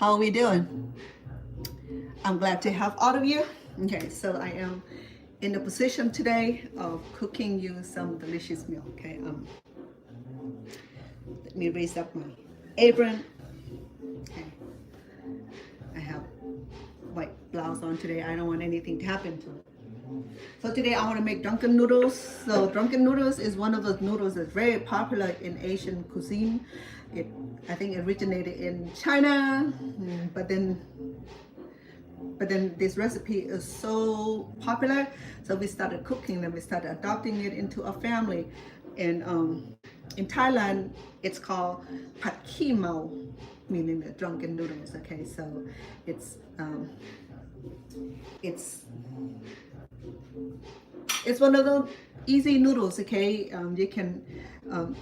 How are we doing? I'm glad to have all of you. Okay, so I am in the position today of cooking you some delicious meal. Okay, let me raise up my apron. Okay, I have white blouse on today. I don't want anything to happen to it. So today I want to make drunken noodles. So drunken noodles is one of those noodles that's very popular in Asian cuisine. I think it originated in China, but then this recipe is so popular, so we started cooking and we started adopting it into our family. And in Thailand, it's called pad khee mao, meaning the drunken noodles. Okay, so it's one of those easy noodles. Okay, you can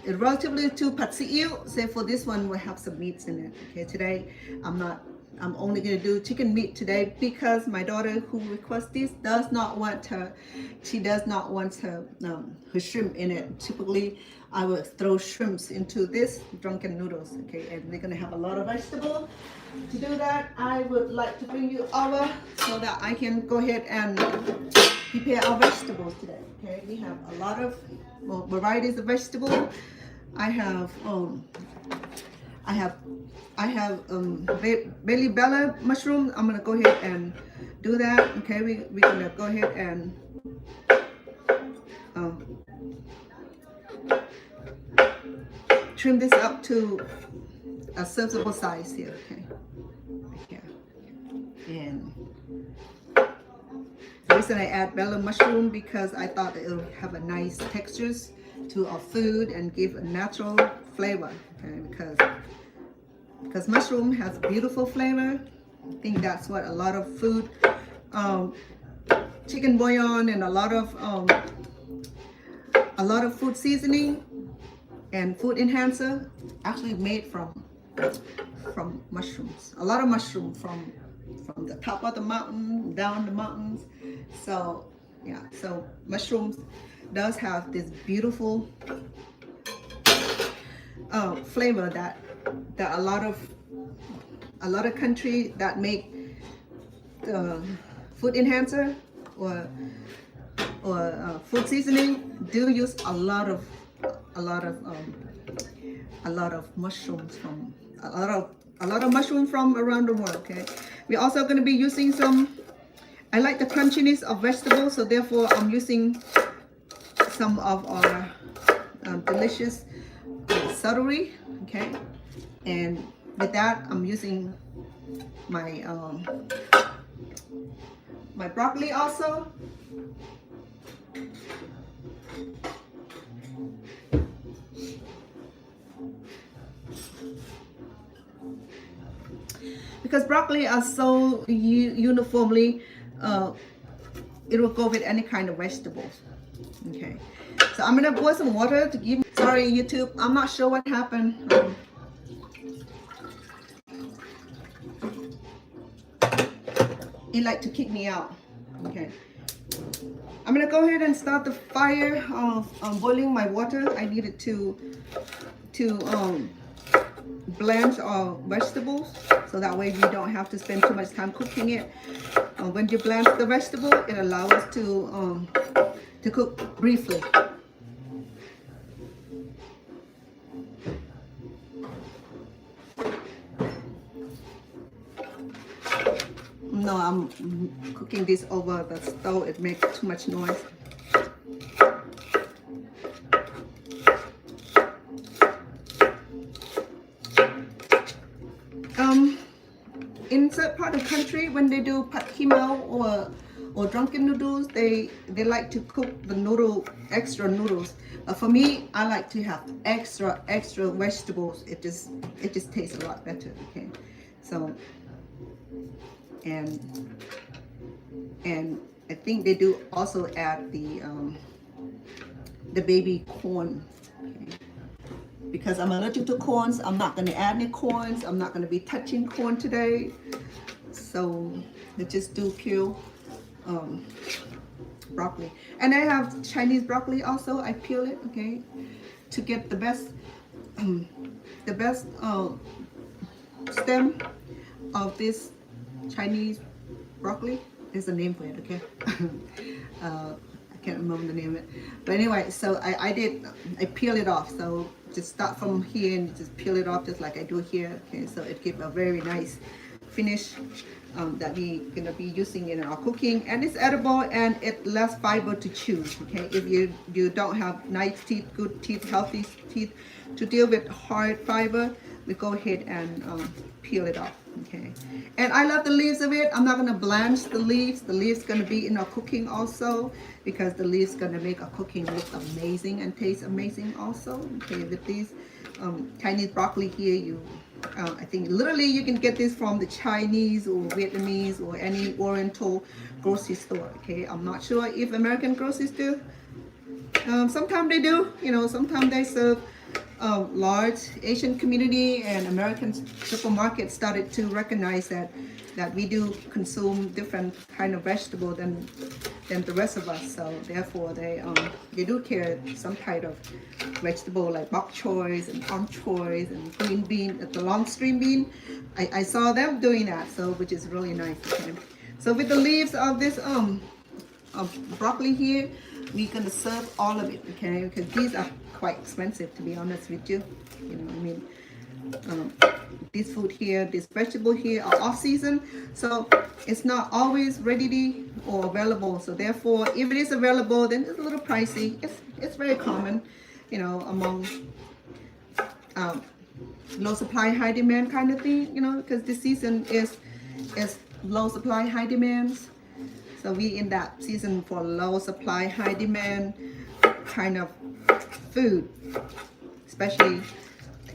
it's relatively to pad see ew. So for this one, we have some meats in it. Okay, today I'm only going to do chicken meat today because my daughter who requests this does not want her shrimp in it. Typically I would throw shrimps into this drunken noodles. Okay, and they're going to have a lot of vegetables. To do that, I would like to bring you over so that I can go ahead and prepare our vegetables today. Okay, we have a lot of varieties of vegetables. I have belly bella mushroom. I'm gonna go ahead and do that. Okay, we're gonna go ahead and trim this up to a serviceable size here. Okay, right here. And the reason I add bella mushroom because I thought it would have a nice textures to our food and give a natural flavor. Okay, because mushroom has beautiful flavor. I think that's what a lot of food, chicken bouillon and a lot of food seasoning and food enhancer actually made from mushrooms. A lot of mushroom from the top of the mountain down the mountains. So yeah, so mushrooms does have this beautiful flavor that a lot of country that make food enhancer or food seasoning do use a lot of mushrooms from a lot of mushrooms from around the world. Okay, we're also going to be using some. I like the crunchiness of vegetables, so therefore I'm using some of our delicious celery. Okay, and with that I'm using my my broccoli also. Because broccoli are so uniformly, it will go with any kind of vegetables. Okay, so I'm gonna pour some water to give. Sorry, YouTube, I'm not sure what happened. It like to kick me out. Okay, I'm gonna go ahead and start the fire of boiling my water. I needed to blanch our vegetables so that way we don't have to spend too much time cooking it. When you blanch the vegetable, it allows us to cook briefly. No, I'm cooking this over the stove. It makes too much noise. In certain part of the country, when they do pad khee mao or drunken noodles, they like to cook the extra noodles. For me, I like to have extra vegetables. It just tastes a lot better. Okay, so and I think they do also add the baby corn. Okay. Because I'm allergic to corns, I'm not going to add any corns. I'm not going to be touching corn today. So they just do peel broccoli. And I have Chinese broccoli also. I peel it, okay, to get the best stem of this Chinese broccoli. There's a name for it, okay? I can't remember the name of it. But anyway, so I peel it off. So just start from here and just peel it off just like I do here. Okay, so it gives a very nice finish that we're gonna be using in our cooking, and it's edible and it less fiber to chew. Okay, if you don't have nice teeth, good teeth, healthy teeth to deal with hard fiber, we go ahead and peel it off. Okay, and I love the leaves of it. I'm not gonna blanch the leaves. The leaves gonna be in our cooking also, because the leaves gonna make our cooking look amazing and taste amazing also. Okay, with these Chinese broccoli here, I think literally you can get this from the Chinese or Vietnamese or any Oriental grocery store. Okay, I'm not sure if American groceries do. Sometimes they do. You know, sometimes they serve large Asian community, and American supermarkets started to recognize that we do consume different kind of vegetable than the rest of us. So therefore they do carry some kind of vegetable like bok choys and arm choys and green bean, the long string bean. I saw them doing that, so which is really nice. Okay. So with the leaves of this broccoli here, we're gonna serve all of it, okay? Because these are quite expensive, to be honest with you. You know, I mean, this food here, this vegetable here are off season, so it's not always ready or available. So therefore, if it is available, then it's a little pricey. It's very common, you know, among low supply, high demand kind of thing. You know, because this season is low supply, high demands. So we in that season for low supply, high demand kind of food, especially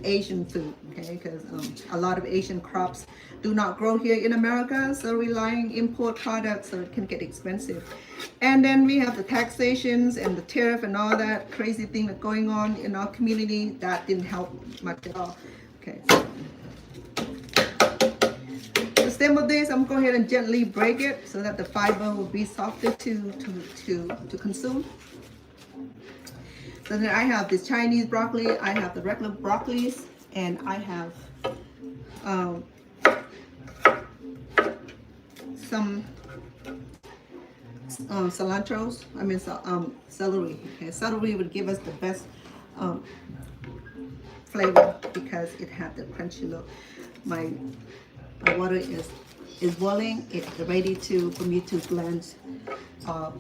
Asian food, okay? Because a lot of Asian crops do not grow here in America, so relying import products, so it can get expensive. And then we have the taxations and the tariff and all that crazy thing that's going on in our community that didn't help much at all. Okay. The stem of this, I'm going to go ahead and gently break it so that the fiber will be softer to consume. So then I have this Chinese broccoli, I have the regular broccolis, and I have some cilantros. I mean celery. Okay, celery would give us the best flavor because it had the crunchy look. My water is boiling. It's ready for me to blend our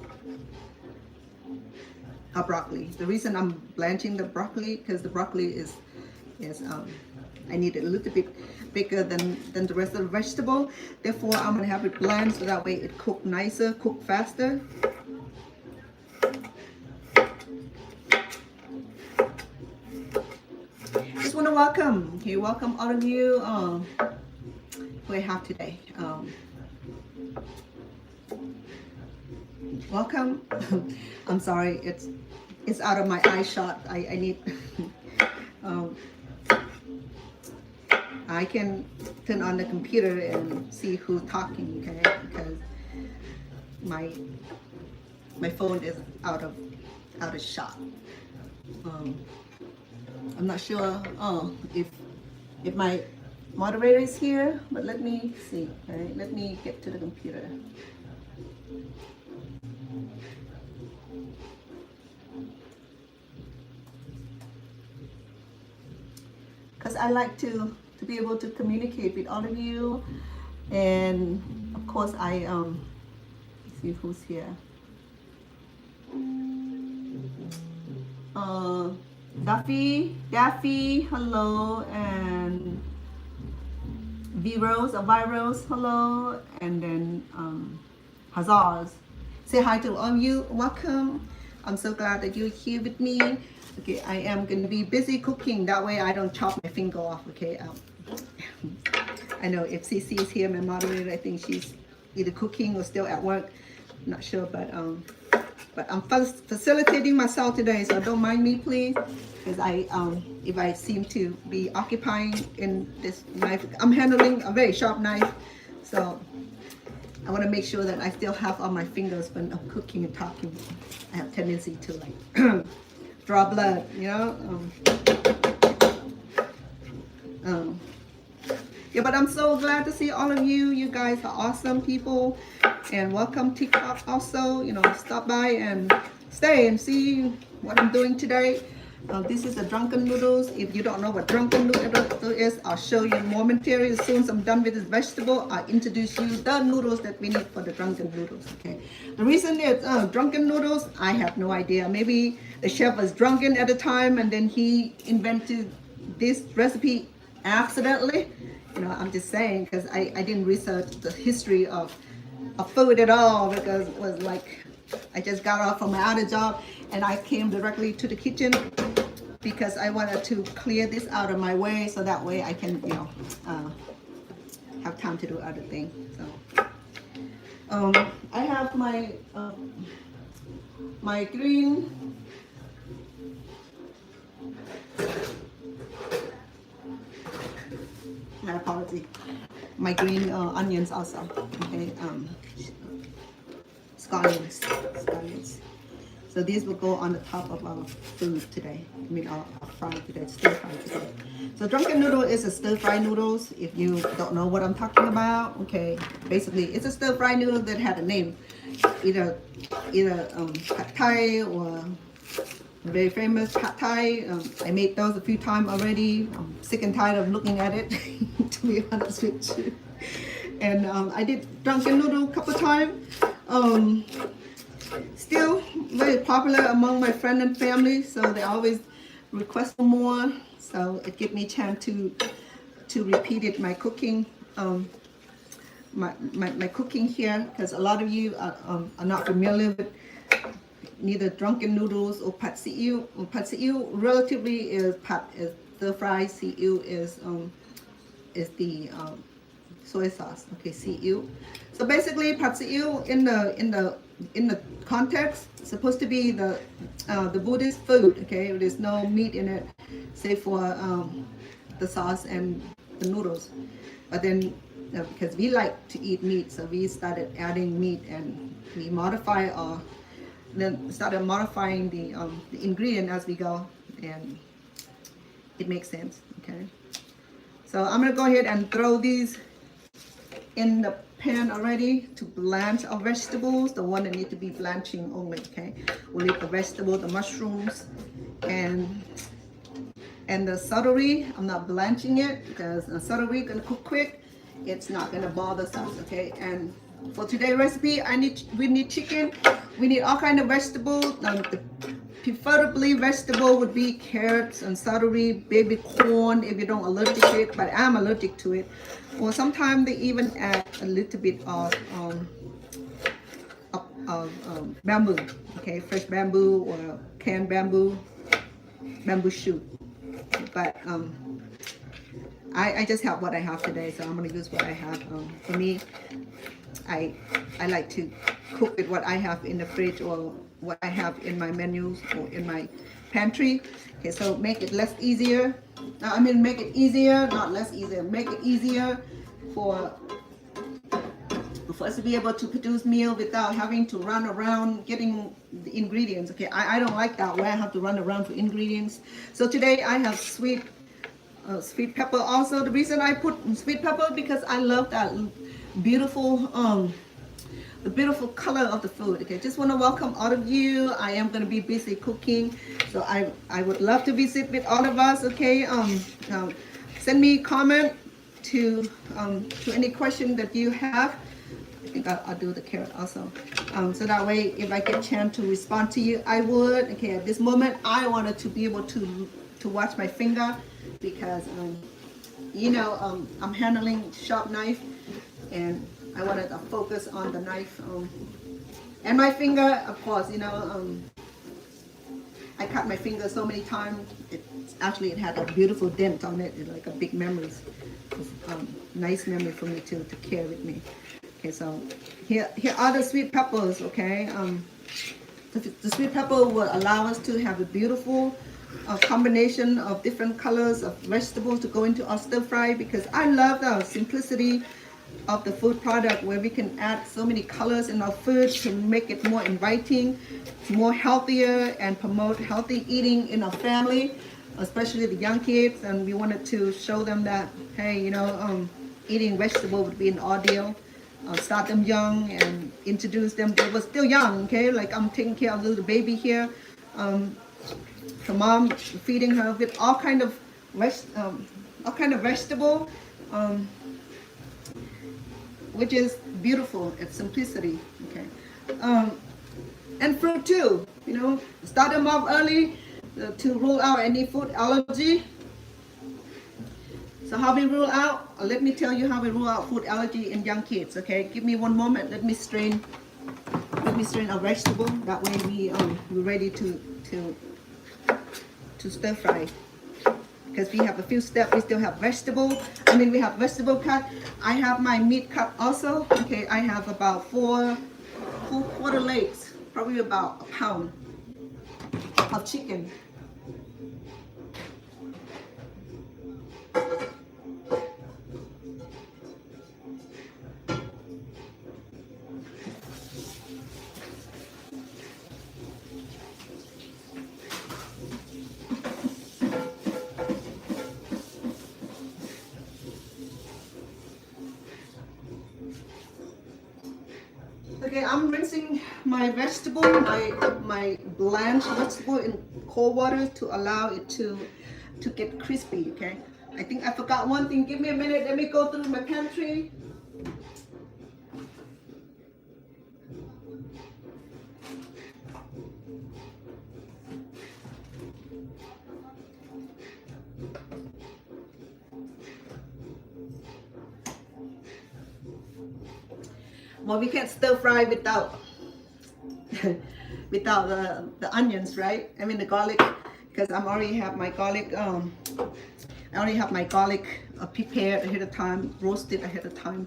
broccoli. The reason I'm blanching the broccoli because the broccoli is I need it a little bit bigger than the rest of the vegetable. Therefore, I'm gonna have it bland so that way it cook nicer, cook faster. Just want to welcome all of you who I have today. Welcome. I'm sorry, it's out of my eye shot. I need I can turn on the computer and see who's talking, okay? Because my phone is out of shot. I'm not sure if my moderator is here, but let me see. All right, let me get to the computer. Because I like to be able to communicate with all of you, and of course I let's see who's here. Daffy, hello, and Virus, hello, and then Hazars. Say hi to all of you. Welcome. I'm so glad that you're here with me. Okay, I am going to be busy cooking. That way I don't chop my finger off, okay? I know if CC is here, my moderator, I think she's either cooking or still at work. I'm not sure, but I'm facilitating myself today, so don't mind me, please. Because if I seem to be occupying in this knife, I'm handling a very sharp knife, so I want to make sure that I still have all my fingers when I'm cooking and talking. I have tendency to like draw blood, you know. Yeah, but I'm so glad to see all of you. You guys are awesome people, and welcome TikTok also. You know, stop by and stay and see what I'm doing today. This is the drunken noodles. If you don't know what drunken noodle is, I'll show you momentarily. As soon as I'm done with this vegetable, I'll introduce you the noodles that we need for the drunken noodles. Okay. The reason it's drunken noodles, I have no idea. Maybe the chef was drunken at the time, and then he invented this recipe accidentally. You know, I'm just saying because I didn't research the history of food at all, because it was like I just got off from my other job and I came directly to the kitchen because I wanted to clear this out of my way so that way I can, you know, have time to do other things. So I have my my green my apology, my green onions also. Okay, scallions. So these will go on the top of our food today. I mean, our fry today, stir fry today. So drunken noodle is a stir fry noodles. If you don't know what I'm talking about, okay, basically it's a stir fry noodle that had a name, either pad thai or very famous pad thai. I made those a few times already. I'm sick and tired of looking at it, to be honest with you. And I did drunken noodle a couple times. Still very popular among my friends and family, so they always request for more. So it gives me a chance to repeat it. My cooking, my cooking here, because a lot of you are not familiar with neither drunken noodles or pad see ew. Pad see ew relatively is stir fry. See ew is the soy sauce. Okay, see ew. So basically, pad see ew in the context supposed to be the Buddhist food. Okay, there's no meat in it, save for the sauce and the noodles. But then because we like to eat meat, so we started adding meat and we modify our then started modifying the ingredient as we go, and it makes sense. Okay, so I'm gonna go ahead and throw these in the pan already to blanch our vegetables, the one that need to be blanching only. Okay, we'll leave the vegetable, the mushrooms, and the celery. I'm not blanching it because the celery gonna cook quick. It's not gonna bother us. Okay, and for today's recipe, we need chicken. We need all kind of vegetables. Preferably vegetable would be carrots and celery, baby corn if you don't allergic to it, but I'm allergic to it. Or sometimes they even add a little bit of bamboo. Okay, fresh bamboo or canned bamboo shoot. But I just have what I have today, so I'm gonna use what I have. For me, I like to cook with what I have in the fridge or what I have in my menus or in my pantry. Okay, so make it less easier. Make it easier, not less easier. Make it easier for us to be able to produce meal without having to run around getting the ingredients. Okay, I don't like that way. I have to run around for ingredients. So today I have sweet pepper. Also, the reason I put sweet pepper because I love that beautiful the beautiful color of the food. Okay, just want to welcome all of you. I am going to be busy cooking, so I would love to visit with all of us. Okay, send me comment to any question that you have. I think I'll do the carrot also, so that way if I get a chance to respond to you, I would. Okay, at this moment I wanted to be able to watch my finger because I'm handling sharp knife and I wanted to focus on the knife and my finger. Of course, I cut my finger so many times. It had a beautiful dent on it. It's like a big memory. Nice memory for me to carry with me. Okay, so here are the sweet peppers. Okay, the sweet pepper will allow us to have a beautiful combination of different colors of vegetables to go into our stir fry, because I love the simplicity of the food product where we can add so many colors in our food to make it more inviting, more healthier, and promote healthy eating in our family, especially the young kids. And we wanted to show them that, hey, eating vegetable would be an ordeal. Start them young and introduce them. They were still young, okay? Like I'm taking care of the little baby here. Her mom feeding her with all kind of vegetable, which is beautiful. It's simplicity, okay? And fruit too. You know, start them off early to rule out any food allergy. So how we rule out? Let me tell you how we rule out food allergy in young kids. Okay, give me one moment. Let me strain our vegetable. That way we're ready to stir fry. Because we have a few steps. We still have vegetable. We have vegetable cut. I have my meat cut also. Okay, I have about four quarter legs, probably about a pound of chicken. Okay, I'm rinsing my vegetable, my blanched vegetable in cold water to allow it to get crispy, okay? I think I forgot one thing. Give me a minute. Let me go through my pantry. Well, we can't stir fry without the onions, right? The garlic, because I already have my garlic. I already have my garlic prepared ahead of time, roasted ahead of time.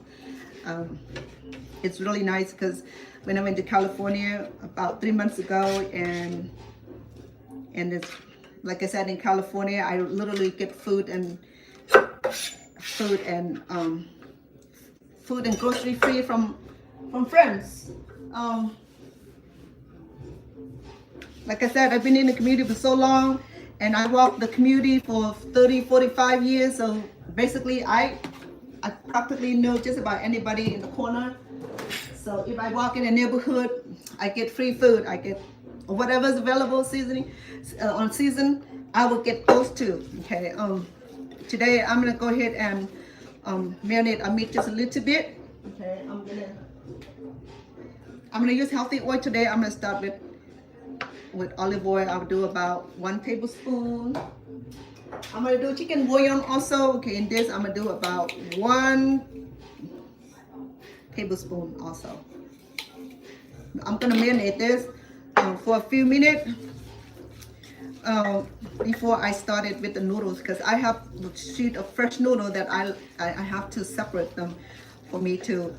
It's really nice because when I went to California about 3 months ago, and it's like I said, in California, I literally get food and grocery free from friends. Like I said, I've been in the community for so long, and I walked the community for 30-45 years, so basically I practically know just about anybody in the corner. So if I walk in a neighborhood, I get free food. I get whatever's available on season, I will get those too. Okay. Today I'm gonna go ahead and marinate our meat just a little bit. Okay, I'm gonna use healthy oil today. I'm gonna start with olive oil. I'll do about 1 tablespoon. I'm gonna do chicken bouillon also. Okay, in this I'm gonna do about 1 tablespoon also. I'm gonna marinate this for a few minutes before I started with the noodles, because I have a sheet of fresh noodle that I have to separate them for me to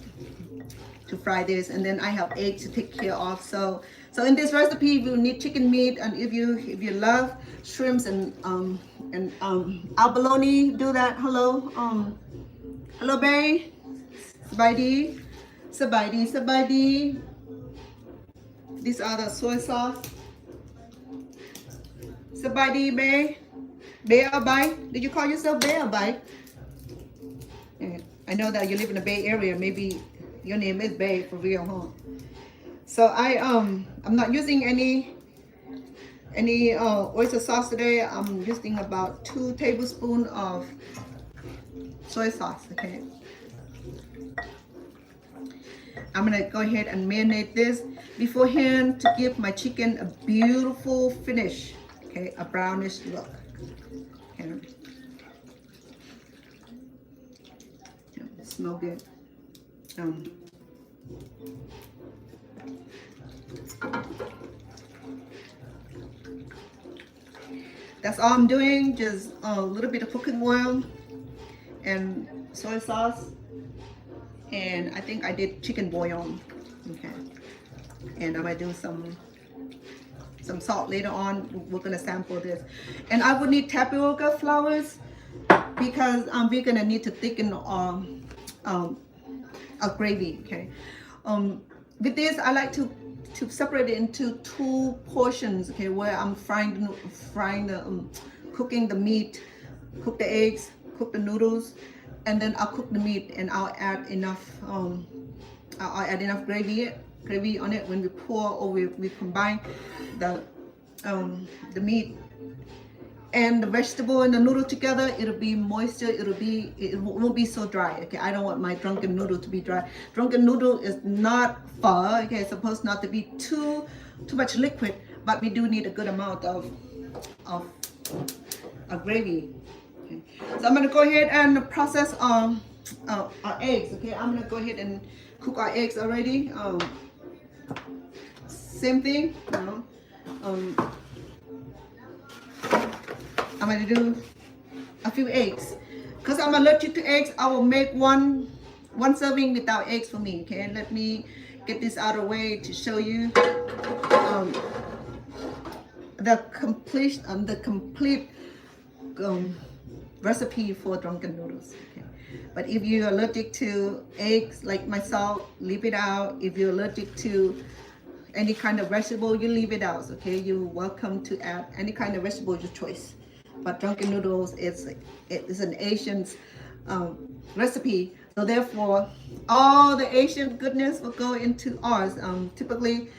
fry this, and then I have eggs to take care of. So in this recipe you need chicken meat, and if you love shrimps and abalone, do that. Hello Bay, Sabaidi. These are the soy sauce. Sabaidi Bay or Bay. Did you call yourself Bay or Bay? Yeah. I know that you live in the Bay Area. Maybe your name is Bay for real, huh? So I'm not using any oyster sauce today. I'm using about 2 tablespoons of soy sauce. Okay. I'm gonna go ahead and marinate this beforehand to give my chicken a beautiful finish. Okay, a brownish look. Okay. Yeah, smell good. That's all I'm doing, just a little bit of cooking oil and soy sauce, and I think I did chicken bouillon. Okay, and I'm gonna do some salt later on. We're gonna sample this, and I would need tapioca flours because we're gonna need to thicken a gravy. Okay, with this I like to separate it into 2 portions. Okay, where I'm cooking the meat, cook the eggs, cook the noodles, and then I'll cook the meat and I'll add enough gravy on it when we pour or we combine the meat and the vegetable and the noodle together. It'll be moisture, it won't be so dry. Okay, I don't want my drunken noodle to be dry. Drunken noodle is not pho. Okay, it's supposed not to be too much liquid, but we do need a good amount of gravy. Okay, so I'm gonna go ahead and process our eggs. Okay, I'm gonna go ahead and cook our eggs already. Same thing. I'm gonna do a few eggs. Because I'm allergic to eggs, I will make one serving without eggs for me. Okay, let me get this out of the way to show you the complete recipe for drunken noodles. Okay, but if you're allergic to eggs like myself, leave it out. If you're allergic to any kind of vegetable, you leave it out. Okay, you're welcome to add any kind of vegetable, your choice. But drunken noodles is an Asian recipe, so therefore all the Asian goodness will go into ours. Typically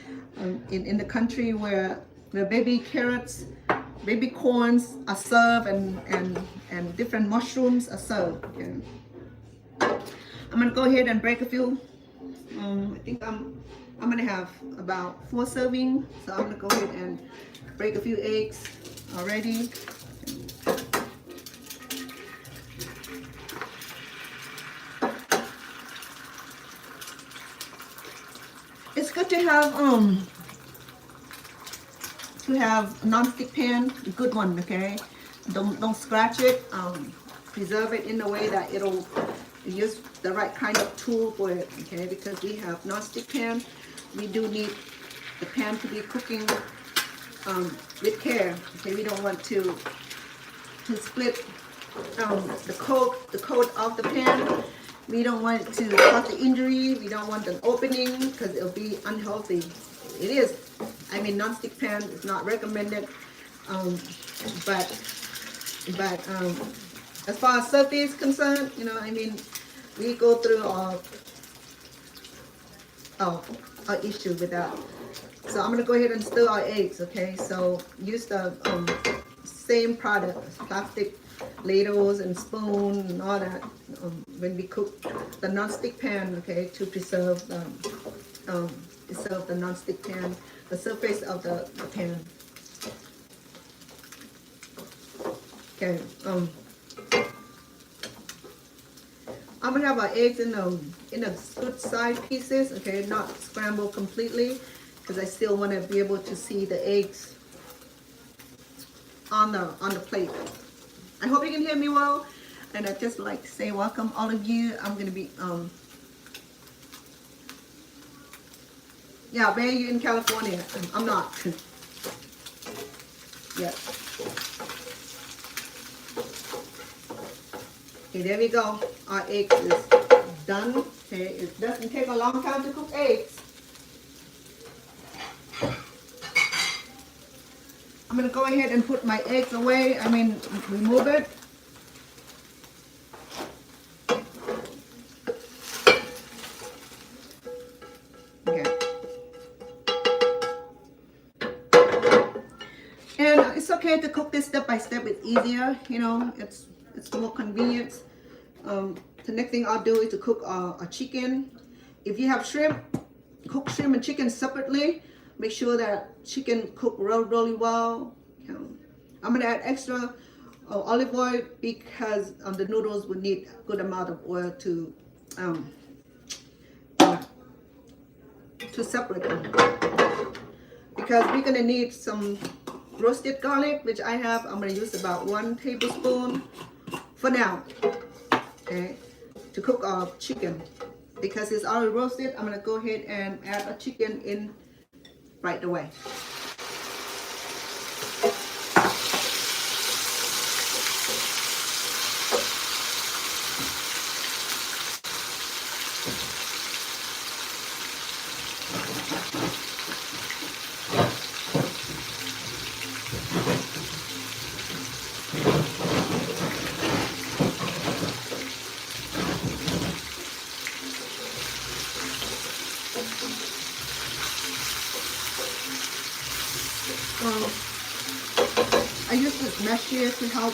in the country where baby carrots, baby corns are served and different mushrooms are served. Okay. I'm gonna go ahead and break a few. I think I'm gonna have about 4 servings, so I'm gonna go ahead and break a few eggs already. It's good to have non-stick pan, a good one. Okay, don't scratch it. Preserve it in a way that it'll use the right kind of tool for it. Okay, because we have non-stick pan, we do need the pan to be cooking with care. Okay, we don't want to split the coat of the pan. We don't want it to cause the injury. We don't want an opening because it'll be unhealthy. It is. I mean, non-stick pan is not recommended. But as far as safety is concerned, you know, I mean, we go through our issue with that. So I'm gonna go ahead and stir our eggs. Okay, so use the same product, plastic ladles and spoon and all that when we cook the non-stick pan. Okay, to preserve the non-stick pan, the surface of the pan. Okay, I'm gonna have our eggs in a good size pieces. Okay, not scrambled completely, because I still want to be able to see the eggs on the plate. I hope you can hear me well, and I'd just like to say welcome all of you. I'm gonna be yeah, where are you in California? I'm not. Yeah. Okay, there we go. Our eggs is done. Okay, it doesn't take a long time to cook eggs. I'm gonna go ahead and put my eggs away. I mean, remove it. Okay. And it's okay to cook this step by step. It's easier, you know. It's more convenient. The next thing I'll do is to cook a chicken. If you have shrimp, cook shrimp and chicken separately. Make sure that chicken cook really well. I'm gonna add extra olive oil because the noodles would need a good amount of oil to separate them. Because we're gonna need some roasted garlic, which I have. I'm gonna use about 1 tablespoon for now. Okay, to cook our chicken. Because it's already roasted, I'm gonna go ahead and add a chicken in right away. mesh here to help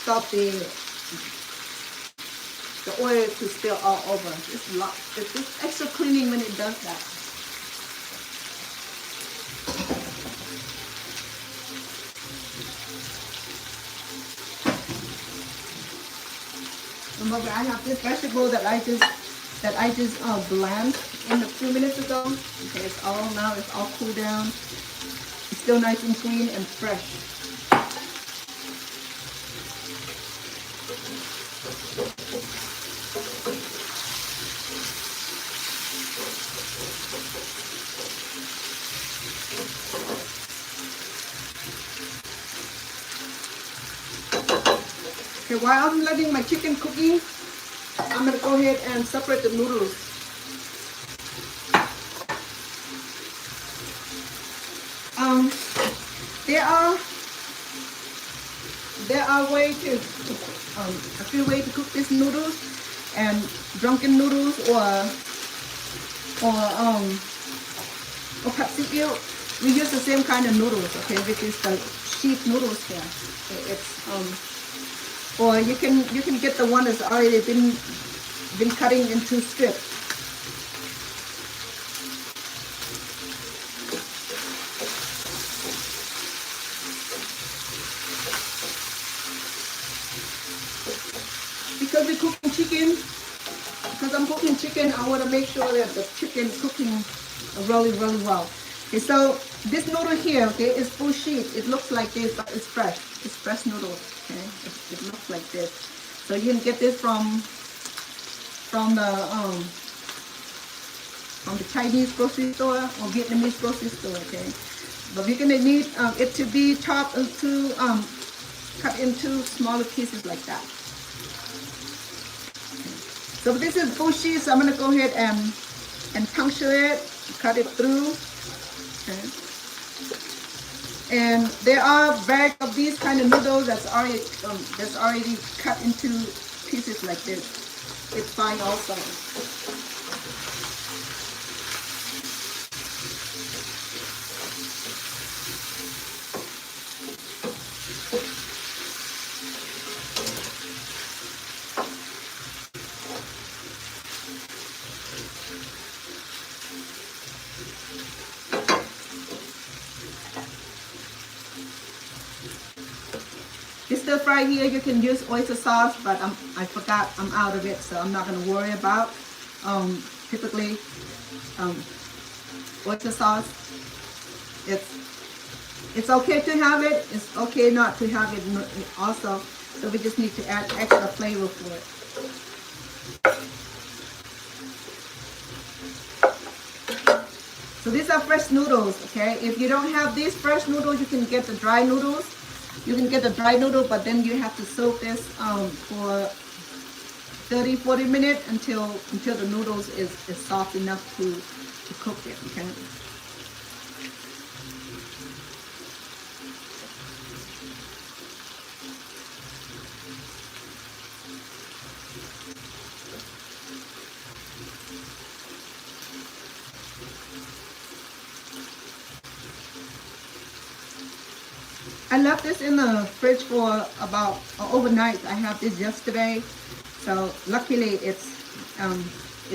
stop the oil to spill all over. It's just extra cleaning when it does that. Remember, I have this vegetable that I just blanched in a few minutes ago. Okay, it's all cooled down. It's still nice and clean and fresh. Okay, while I'm letting my chicken cooking, I'm gonna go ahead and separate the noodles. There are ways to a few ways to cook these noodles, and drunken noodles or papsiyo. We use the same kind of noodles, okay, which is the sheep noodles here. It's or you can get the one that's already been cutting into strips. Because I'm cooking chicken, I want to make sure that the chicken is cooking really well. Okay, so this noodle here, okay, is full sheet. It looks like this, but it's fresh. It's fresh noodles. Okay, it looks like this. So you can get this from the Chinese grocery store or Vietnamese grocery store. Okay, but we're gonna need it to be chopped into cut into smaller pieces like that. So this is full sheet, so I'm going to go ahead and puncture it, cut it through. Okay. And there are bags of these kind of noodles that's already cut into pieces like this. It's fine also. Stir fry here, you can use oyster sauce, but I forgot I'm out of it, so I'm not going to worry about. Typically, oyster sauce, it's okay to have it. It's okay not to have it also. So we just need to add extra flavor for it. So these are fresh noodles. Okay, if you don't have these fresh noodles, you can get the dry noodles. You can get the dry noodle, but then you have to soak this for 30-40 minutes until the noodles is soft enough to cook it. Okay. I left this in the fridge for about overnight. I have this yesterday, so luckily it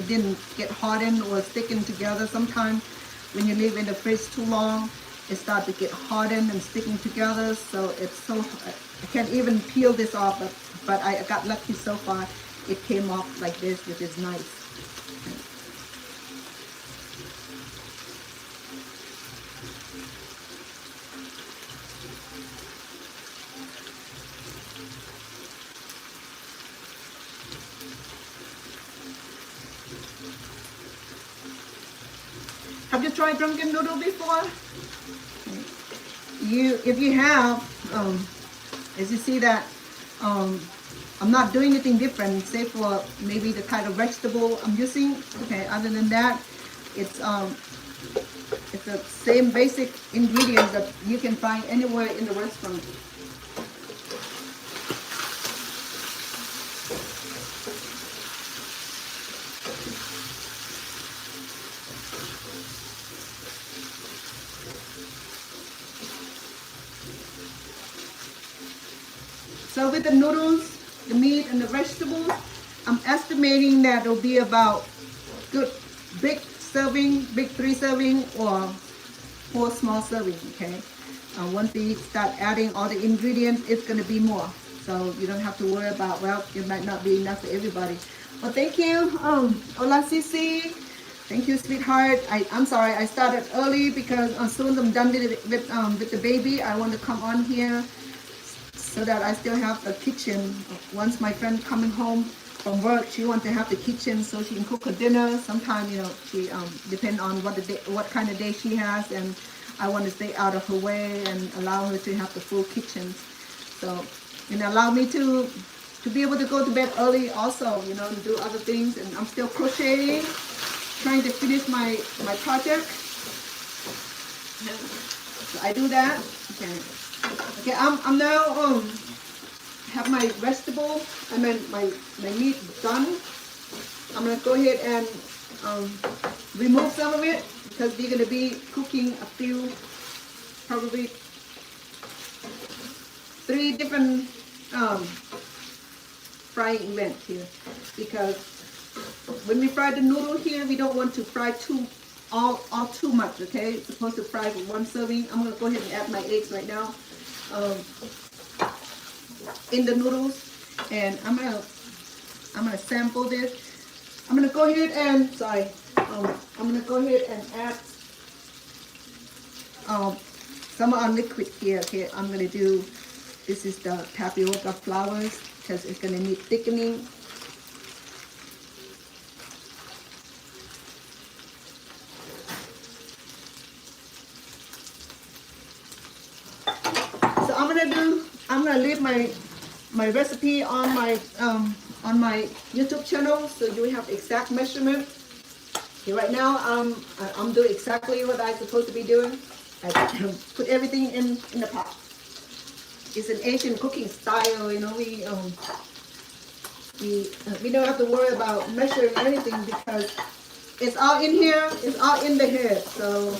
didn't get hardened or sticking together. Sometimes when you leave in the fridge too long, it starts to get hardened and sticking together. So I can't even peel this off, but I got lucky so far. It came off like this, which is nice. Have you tried drunken noodle before? If you have, as you see that, I'm not doing anything different, save for maybe the kind of vegetable I'm using. Okay, other than that, it's the same basic ingredients that you can find anywhere in the restaurant. So with the noodles, the meat, and the vegetables, I'm estimating that it'll be about good big serving, big 3 serving or 4 small serving, okay? Once we start adding all the ingredients, it's gonna be more. So you don't have to worry about, well, it might not be enough for everybody. Well, thank you, Hola Cici. Thank you, sweetheart. I'm sorry, I started early because as soon as I'm done with the baby, I want to come on here so that I still have the kitchen. Once my friend coming home from work, she wants to have the kitchen so she can cook her dinner. Sometimes, you know, she depend on what kind of day she has, and I want to stay out of her way and allow her to have the full kitchen. So, and allow me to be able to go to bed early also, you know, and do other things. And I'm still crocheting, trying to finish my project. So I do that. Okay, I'm now have my vegetable, my meat done. I'm gonna go ahead and remove some of it because we're gonna be cooking a few, probably 3 different frying events here, because when we fry the noodle here, we don't want to fry all too much. Okay, it's supposed to fry for 1 serving. I'm gonna go ahead and add my eggs right now in the noodles, and I'm gonna sample this. I'm gonna go ahead and I'm gonna go ahead and add some on liquid here. Okay, I'm gonna do, this is the tapioca flours because it's gonna need thickening. So I'm gonna leave my recipe on my YouTube channel, so you have exact measurement. Okay, right now I'm doing exactly what I'm supposed to be doing. I put everything in the pot. It's an Asian cooking style, you know. We don't have to worry about measuring anything because it's all in here. It's all in the head. So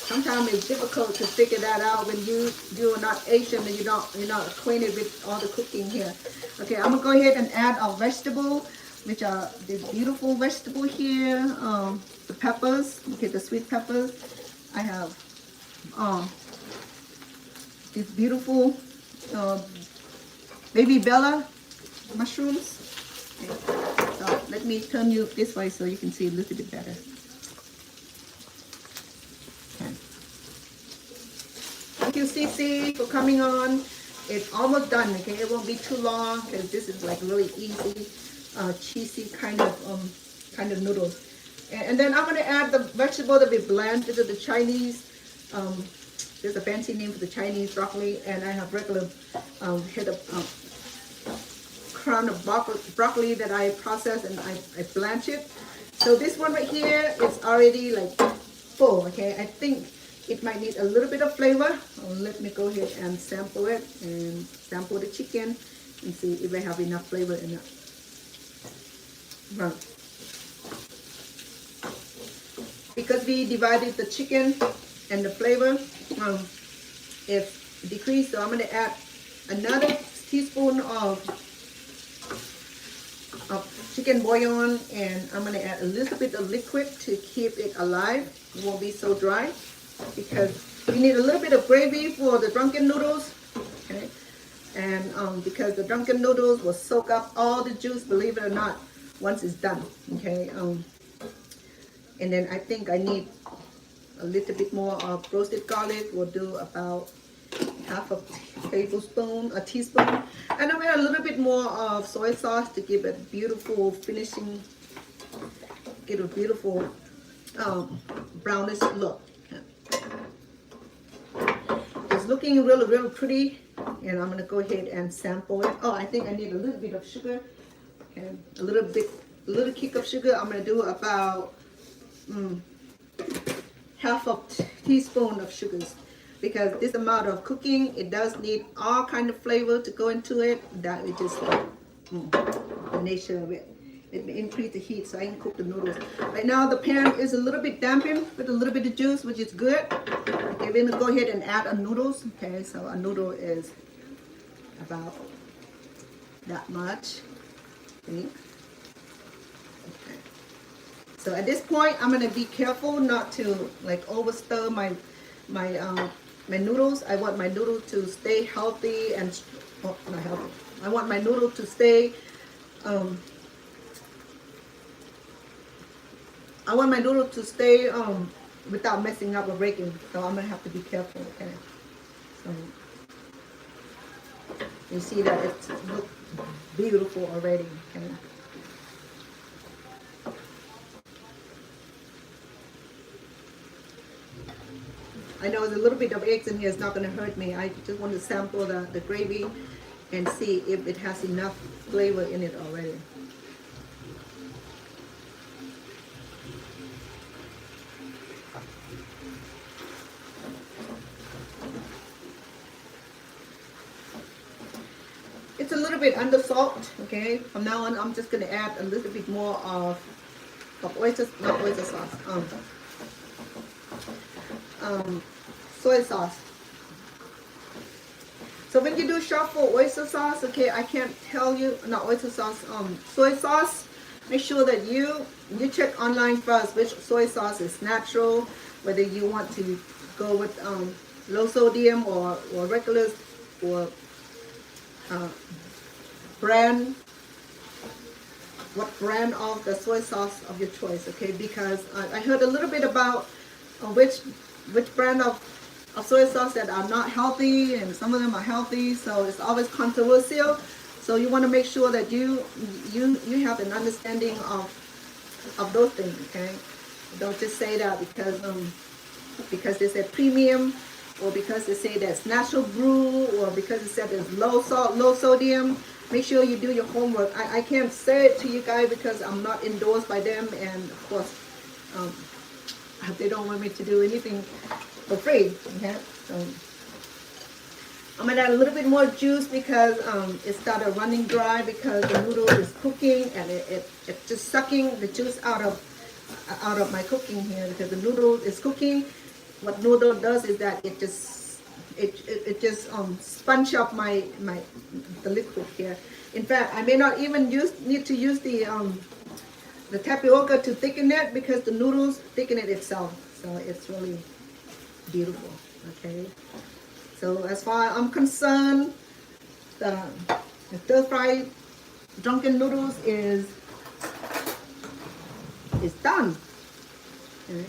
sometimes it's difficult to figure that out when you are not Asian and you're not acquainted with all the cooking here. Okay, I'm gonna go ahead and add our vegetable, which are this beautiful vegetable here. The peppers, okay, the sweet peppers. I have these beautiful baby Bella mushrooms. Okay. So let me turn you this way so you can see a little bit better. Okay. Thank you, Cici, for coming on. It's almost done. Okay, it won't be too long because this is like really easy, cheesy kind of noodles. And then I'm gonna add the vegetable that we blanched. This is the Chinese. There's a fancy name for the Chinese broccoli, and I have regular head of crown of broccoli that I process and I blanch it. So this one right here is already like full. Okay, I think it might need a little bit of flavor. Let me go ahead and sample it and sample the chicken and see if I have enough flavor in it. Right. Because we divided the chicken and the flavor is decreased, so I'm going to add another teaspoon of chicken bouillon, and I'm going to add a little bit of liquid to keep it alive. It won't be so dry because we need a little bit of gravy for the drunken noodles. Okay, and because the drunken noodles will soak up all the juice, believe it or not, once it's done. Okay, and then I think I need a little bit more of roasted garlic. We'll do about half a tablespoon, a teaspoon. And I'm gonna add a little bit more of soy sauce to give it a beautiful finishing, get a beautiful brownish look. It's looking really, really pretty. And I'm gonna go ahead and sample it. Oh, I think I need a little bit of sugar. Okay, a little kick of sugar. I'm gonna do about half a teaspoon of sugars, because this amount of cooking, it does need all kind of flavor to go into it. That is just like the nature of it. Let me increase the heat so I can cook the noodles. Right now the pan is a little bit dampened with a little bit of juice, which is good. Okay, we're gonna go ahead and add our noodles. Okay, so our noodle is about that much. Okay. So at this point, I'm gonna be careful not to like over stir my noodles. I want my noodle to stay healthy and not healthy. I want my noodle to stay. I want my noodle to stay without messing up or breaking. So I'm gonna have to be careful. Okay. So you see that it looks beautiful already. Okay. I know there's a little bit of eggs in here. It's not going to hurt me. I just want to sample the gravy and see if it has enough flavor in it already. It's a little bit under salt. Okay. From now on, I'm just going to add a little bit more of oyster, not oyster sauce. Soy sauce. So when you do shuffle oyster sauce, okay, I can't tell you, not oyster sauce, soy sauce, make sure that you check online first which soy sauce is natural, whether you want to go with low sodium or regular or brand, what brand of the soy sauce of your choice, okay, because I heard a little bit about which brand of soy sauce that are not healthy and some of them are healthy, so it's always controversial. So you want to make sure that you have an understanding of those things, okay? Don't just say that because they said premium, or because they say that's natural brew, or because it said there's low salt, low sodium. Make sure you do your homework. I can't say it to you guys because I'm not endorsed by them, and of course they don't want me to do anything for free. Okay, so I'm gonna add a little bit more juice because it started running dry because the noodle is cooking and it's just sucking the juice out of my cooking here, because the noodle is cooking. What noodle does is that it just sponge up the liquid here. In fact, I may not even need to use the tapioca to thicken it, because the noodles thicken it itself. So it's really beautiful. Okay. So as far as I'm concerned, the stir-fried drunken noodles is done. Okay.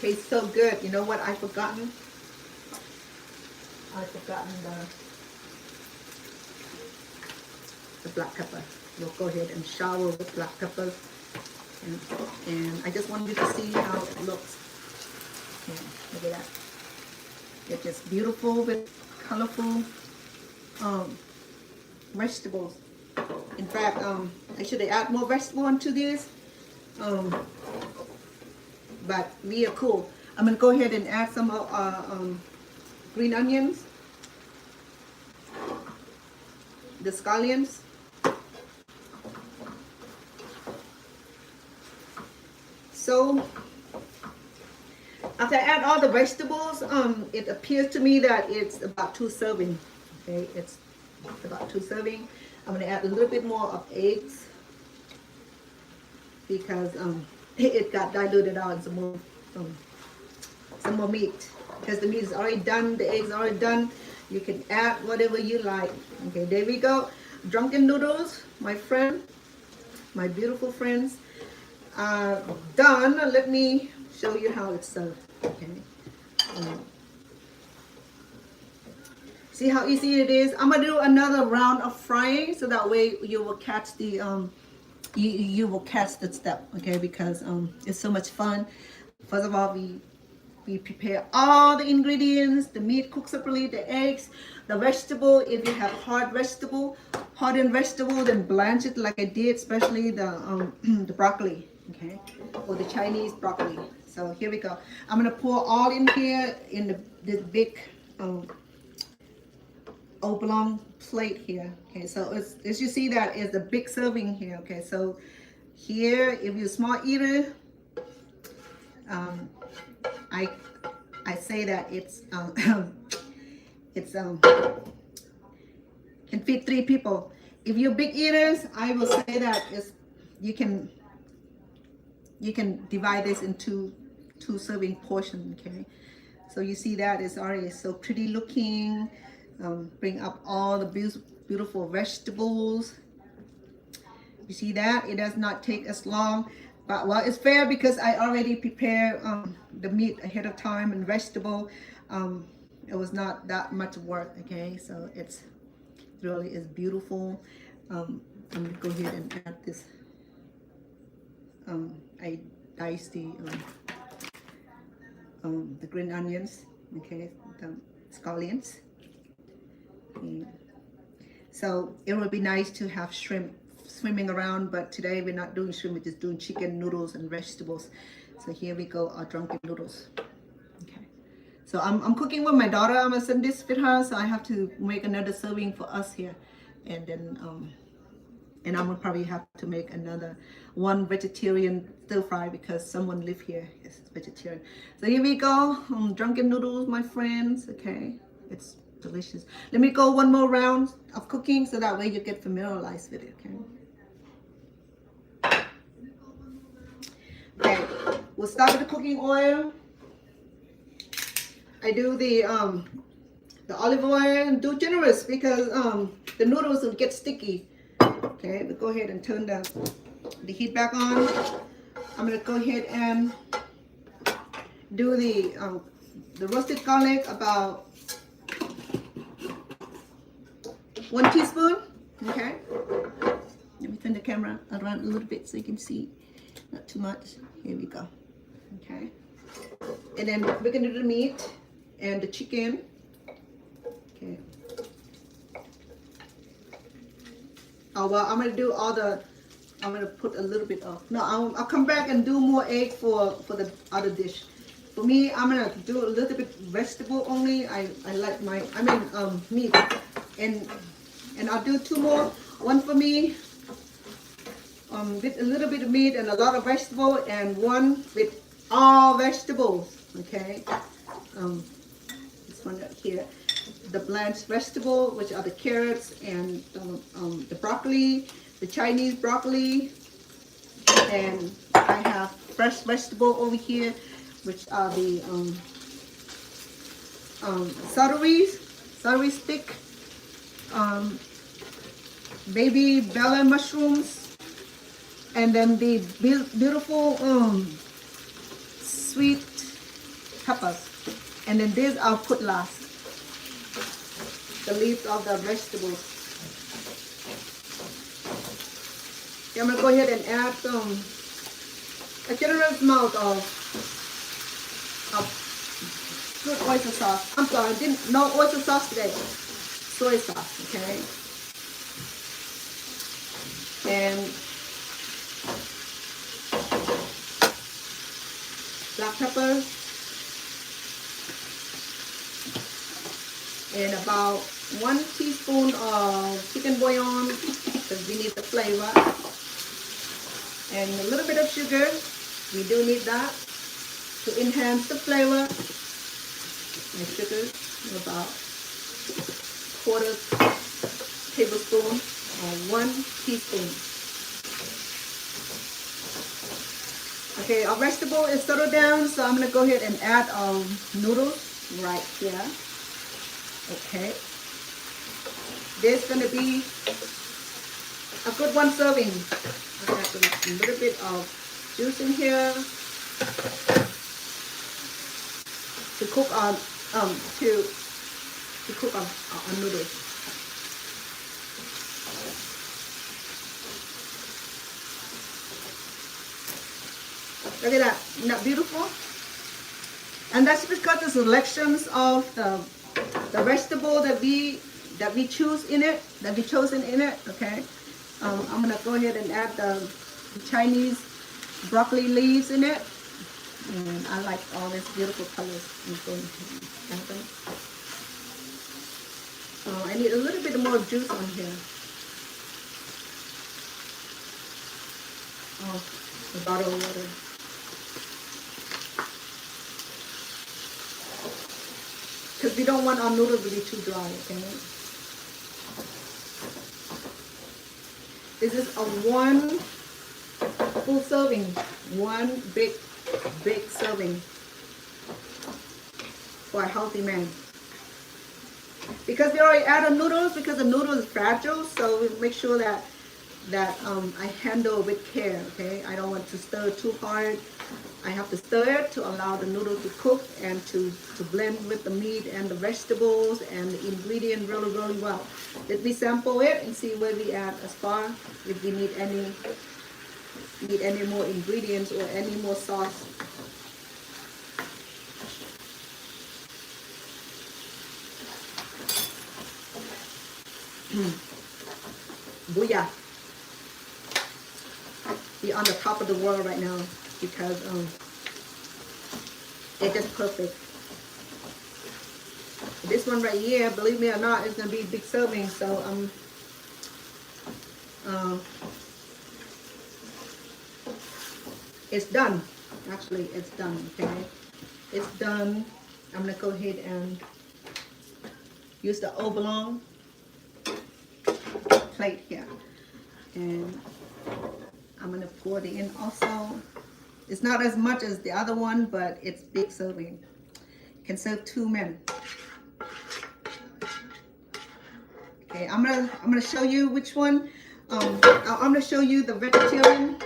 Tastes so good. You know what I've forgotten? I've forgotten the black pepper. We'll go ahead and shower with black peppers. And I just want you to see how it looks. Yeah, look at that. It's just beautiful with colorful vegetables. In fact, I should have added more vegetable into this. But we are cool. I'm gonna go ahead and add some green onions, the scallions, so after I add all the vegetables, it appears to me that it's about 2 servings. Okay, it's about 2 servings. I'm gonna add a little bit more of eggs because it got diluted out in some more meat, because the meat is already done, the eggs are already done. You can add whatever you like. Okay, there we go. Drunken noodles, my friend, my beautiful friends, are done. Let me show you how it's served. Okay. See how easy it is? I'm gonna do another round of frying, so that way you will catch the you will catch the step, okay? Because it's so much fun. First of all, we prepare all the ingredients. The meat cooks separately, the eggs, the vegetable. If you have hardened vegetable, then blanch it like I did, especially the the broccoli, okay, or the Chinese broccoli. So here we go. I'm gonna pour all in here in this big oblong plate here. Okay, so as you see, that is a big serving here. Okay, so here, if you're a small eater, I say that it's it's can feed 3 people. If you're big eaters, I will say that is you can divide this into 2 serving portions. Okay, so you see that it's already so pretty looking. Bring up all the beautiful vegetables. You see that it does not take as long, but well, it's fair because I already prepared the meat ahead of time and vegetable. It was not that much work. Okay, so it's really is beautiful. I'm gonna go ahead and add this. I diced the green onions. Okay, the scallions. Okay. So it would be nice to have shrimp swimming around, but today we're not doing shrimp, we're just doing chicken, noodles, and vegetables. So here we go, our drunken noodles. Okay. So I'm cooking with my daughter. I'm gonna send this with her, so I have to make another serving for us here, and then and I'm gonna probably have to make another one vegetarian stir fry because someone live here is vegetarian. So here we go, drunken noodles, my friends. Okay, it's delicious. Let me go one more round of cooking so that way you get familiarized with it. Okay, we'll start with the cooking oil. I do the olive oil, and do generous because the noodles will get sticky. Okay, we'll go ahead and turn the heat back on. I'm gonna go ahead and do the roasted garlic, about 1 teaspoon. Okay, let me turn the camera around a little bit so you can see, not too much. Here we go. Okay, and then we're gonna do the meat and the chicken. Okay. Oh well, I'm gonna do all the. I'm gonna put a little bit of. No, I'll come back and do more egg for the other dish. For me, I'm gonna do a little bit vegetable only. I like my meat, and I'll do 2 more. One for me, with a little bit of meat and a lot of vegetable, and one with all vegetables. Okay, this one right here. The blanched vegetable, which are the carrots and the broccoli, the Chinese broccoli, and I have fresh vegetable over here, which are the celery stick, baby bella mushrooms, and then the beautiful sweet peppers, and then this I'll put last. The leaves of the vegetables. Okay, I'm gonna go ahead and add a generous amount of good oyster sauce. I'm sorry, no oyster sauce today. Soy sauce, okay? And black pepper. And about 1 teaspoon of chicken bouillon, because we need the flavor. And a little bit of sugar. We do need that to enhance the flavor. And sugar, about 1/4 tablespoon or 1 teaspoon. Okay, our vegetable is settled down, so I'm gonna go ahead and add our noodles right here. Okay, there's going to be a good 1 serving. I have a little bit of juice in here to cook on our noodles. Look at that, isn't that beautiful? And that's because the selections of the vegetable that we chosen in it. Okay, I'm gonna go ahead and add the Chinese broccoli leaves in it, and I like all these beautiful colors. I need a little bit more juice on here. Oh, the bottle of water. because we don't want our noodles to be too dry. Okay. This is a one full serving, one big serving for a healthy man. Because we already added noodles, because the noodle is fragile, so we make sure that I handle with care. Okay, I don't want to stir too hard. I have to stir it to allow the noodle to cook and to blend with the meat and the vegetables and the ingredient really well. Let me sample it and see where we at as far if we need any more ingredients or any more sauce. Booyah! We're on the top of the world right now because it's just perfect. This one right here, believe me or not, is gonna be big serving. So it's done. Actually, it's done. Okay, it's done. I'm gonna go ahead and use the oblong plate here, and I'm gonna pour it in also. It's not as much as the other one, but it's big serving. Can serve 2 men. Okay, I'm gonna show you which one. I'm gonna show you the vegetarian.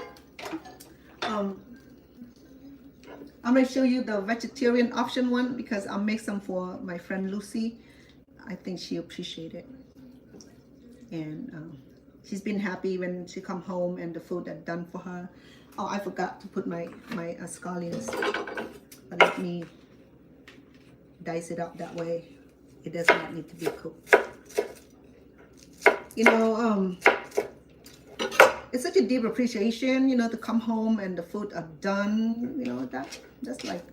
I'm gonna show you the vegetarian option one because I'll make some for my friend Lucy. I think she appreciate it. And she's been happy when she come home and the food that's done for her. Oh, I forgot to put my scallions, but let me dice it up that way. It does not need to be cooked. You know, it's such a deep appreciation, you know, to come home and the food are done. You know, that's like,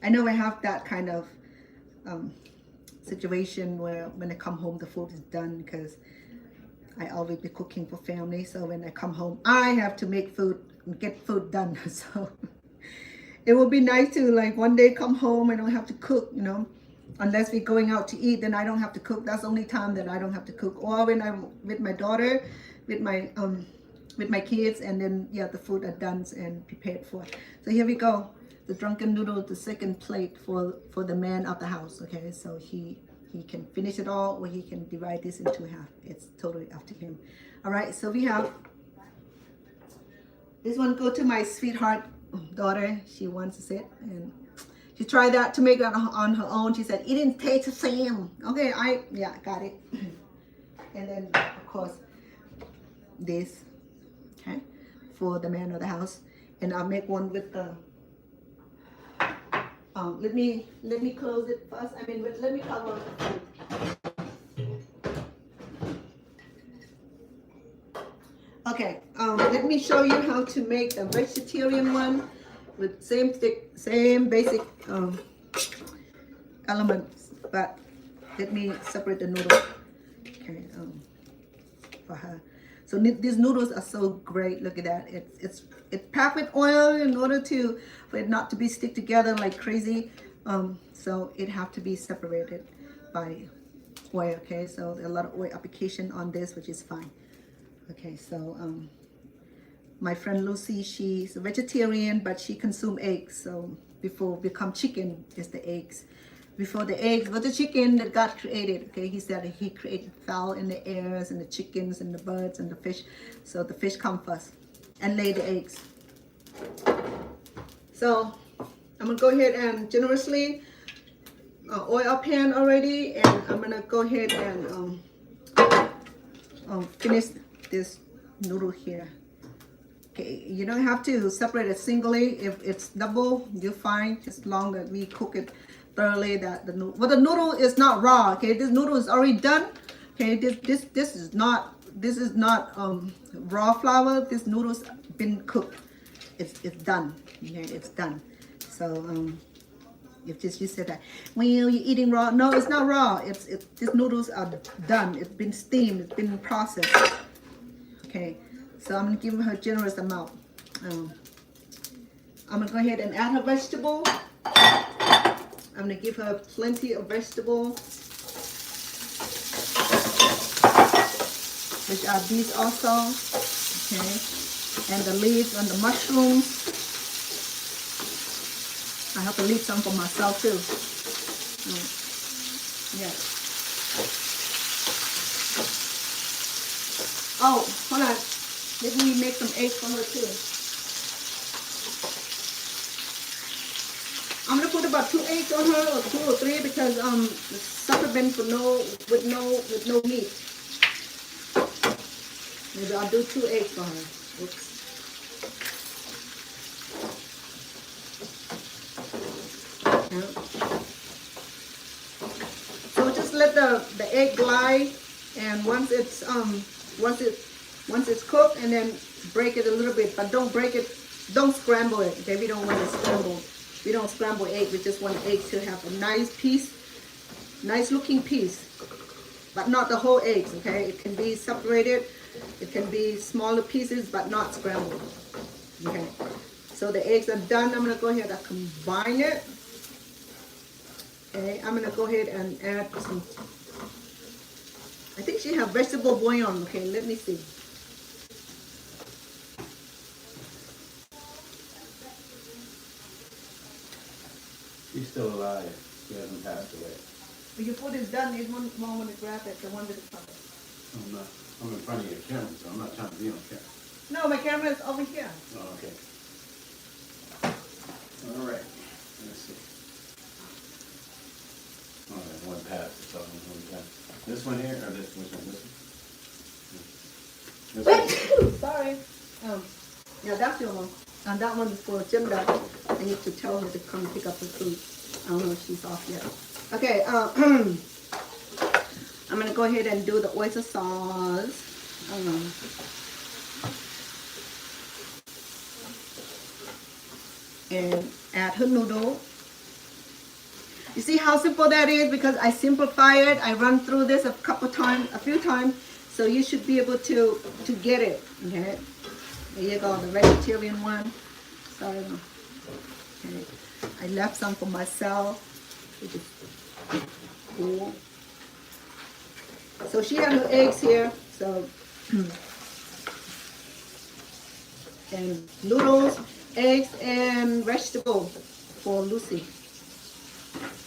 I know I have that kind of situation where when I come home the food is done, because I always be cooking for family. So when I come home I have to make food and get food done. So it would be nice to like one day come home and don't have to cook, you know, unless we're going out to eat, then I don't have to cook. That's the only time that I don't have to cook, or when I'm with my daughter, with my kids, and then yeah, the food are done and prepared for. So here we go. The drunken noodle, the second plate for the man of the house. Okay, so he can finish it all, or he can divide this into half. It's totally up to him. All right, so we have this one. Go to my sweetheart daughter. She wants to sit, and she tried that to make it on her own. She said it didn't taste the same. Okay, yeah, got it. And then of course this, okay, for the man of the house. And I'll make one with the let me close it first. I mean, let me cover the food. Okay, let me show you how to make the vegetarian one with same basic elements, but let me separate the noodle. Okay, for her. So these noodles are so great. Look at that. It's packed with oil in order for it not to be stick together like crazy. So it have to be separated by oil. Okay, so there's a lot of oil application on this, which is fine. Okay, so my friend Lucy, she's a vegetarian, but she consumes eggs. So before become chicken is the eggs. Before the eggs was the chicken that God created. Okay, he said he created fowl in the airs and the chickens and the birds and the fish. So the fish come first and lay the eggs. So I'm gonna go ahead and generously oil up pan already, and I'm gonna go ahead and finish this noodle here. Okay, you don't have to separate it singly. If it's double, you're fine. As long as we cook it thoroughly, that the noodle is not raw. Okay, this noodle is already done. Okay, this is not raw flour. This noodle's been cooked. It's done. Okay, it's done. So if you said that, well, you're eating raw. No, it's not raw. These noodles are done. It's been steamed. It's been processed. Okay, so I'm gonna give her a generous amount. I'm gonna go ahead and add her vegetable. I'm gonna give her plenty of vegetable, which are these also, okay, and the leaves and the mushrooms. I have to leave some for myself too. Yeah. Oh, hold on. Let me make some eggs for her too. I'm gonna put about 2 eggs on her, or 2 or 3, because the supplement for with no meat. Maybe I'll do 2 eggs for her. Oops. Yeah. So just let the egg glide, and once it's cooked, and then break it a little bit, but don't break it, don't scramble it. Okay, we don't want it scrambled. We don't scramble egg. We just want egg to have a nice piece, nice looking piece, but not the whole eggs. Okay, it can be separated. It can be smaller pieces, but not scrambled. Okay, so the eggs are done. I'm gonna go ahead and combine it. Okay, I'm gonna go ahead and add some. I think she have vegetable bouillon. Okay, let me see. She's still alive. She hasn't passed away. When your food is done, there's one more one to grab it, the one with the cover. I'm in front of your camera, so I'm not trying to be on camera. No, my camera is over here. Oh, okay. All right. Let's see. Oh, there's one pass. It's all one pass. This one here, or this? Which one? This one? This one? Sorry. Yeah, that's your one. And that one is for Jimda. I need to tell her to come pick up the food. I don't know if she's off yet. Okay, I'm gonna go ahead and do the oyster sauce. And add her noodle. You see how simple that is? Because I simplify it. I run through this a few times, so you should be able to get it. Okay, there you go, the vegetarian one. Sorry. Okay, I left some for myself, which is cool. So she had her eggs here, so and noodles, eggs, and vegetable for Lucy.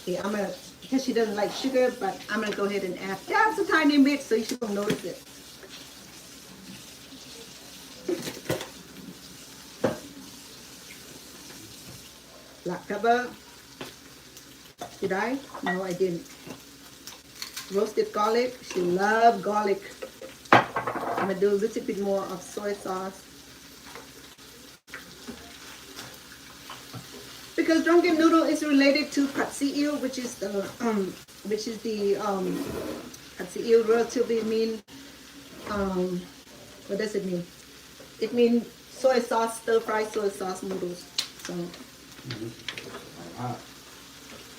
Okay, I'm gonna, because she doesn't like sugar, but I'm gonna go ahead and add just a tiny bit so she won't notice it. Black pepper. Did I? No, I didn't. Roasted garlic. She loves garlic. I'm gonna do a little bit more of soy sauce. Because drunken noodle is related to pad see ew, which is the pad see ew relatively mean. What does it mean? It means soy sauce, stir-fried soy sauce noodles. So